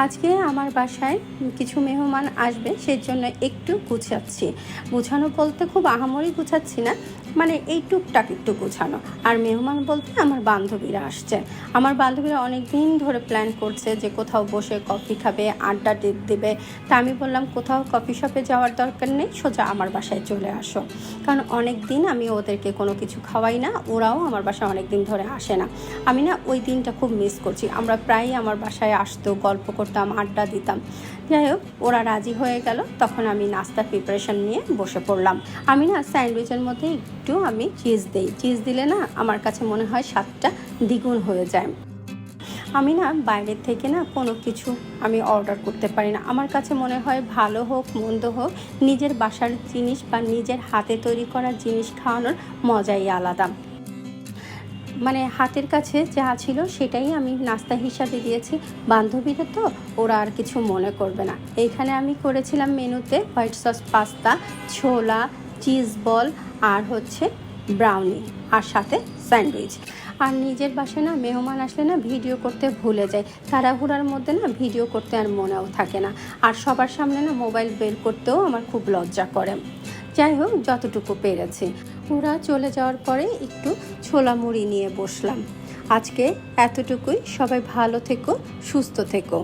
আজকে আমার বাসায় কিছু মেহমান আসবে, সেজন্য একটু গুছাচ্ছি। গুছানো বলতে খুব আহামরি গুছাচ্ছি না, মানে এই টুকটাক একটু গুছানো। আর মেহমান বলতে আমার বান্ধবীরা আসছে। আমার বান্ধবীরা অনেক দিন ধরে প্ল্যান করছে যে কোথাও বসে কফি খাবে, আড্ডা দেবে। তা আমি বললাম কোথাও কফি শপে যাওয়ার দরকার নেই, সোজা আমার বাসায় চলে আসো। কারণ অনেক দিন আমি ওদেরকে কোনো কিছু খাওয়াই না, ওরাও আমার বাসায় অনেক দিন ধরে আসে না। আমি না ওই দিনটা খুব মিস করছি। আমরা প্রায়ই আমার বাসায় আসতো, গল্প করতাম, আড্ডা দিতাম। যাই হোক, ওরা রাজি হয়ে গেল। তখন আমি নাস্তার প্রিপারেশন নিয়ে বসে পড়লাম। আমি না স্যান্ডউইচের মধ্যে একটু আমি চিজ দিই। চিজ দিলে না আমার কাছে মনে হয় স্বাদটা দ্বিগুণ হয়ে যায়। আমি না বাইরের থেকে না কোনো কিছু আমি অর্ডার করতে পারি না। আমার কাছে মনে হয় ভালো হোক মন্দ হোক, নিজের বাসার জিনিস বা নিজের হাতে তৈরি করা জিনিস খাওয়ানোর মজাই আলাদা। মানে হাতের কাছে যা ছিল সেটাই আমি নাস্তা হিসাবে দিয়েছি। বান্ধবীরা তো, ওরা আর কিছু মনে করবে না। এইখানে আমি করেছিলাম মেনুতে হোয়াইট সস পাস্তা, ছোলা, চিজ বল আর হচ্ছে ব্রাউনি, আর সাথে স্যান্ডউইচ। আর নিজের বাসায় না মেহমান আসলে না ভিডিও করতে ভুলে যায়। তাড়াহুড়ার মধ্যে না ভিডিও করতে আর মনেও থাকে না। আর সবার সামনে না মোবাইল বের করতেও আমার খুব লজ্জা করে। যাই হোক, যতটুকু পেরেছি। ওরা চলে যাওয়ার পরে একটু ছোলা মুড়ি নিয়ে বসলাম। আজকে এতটুকুই। সবাই ভালো থেকো, সুস্থ থেকো।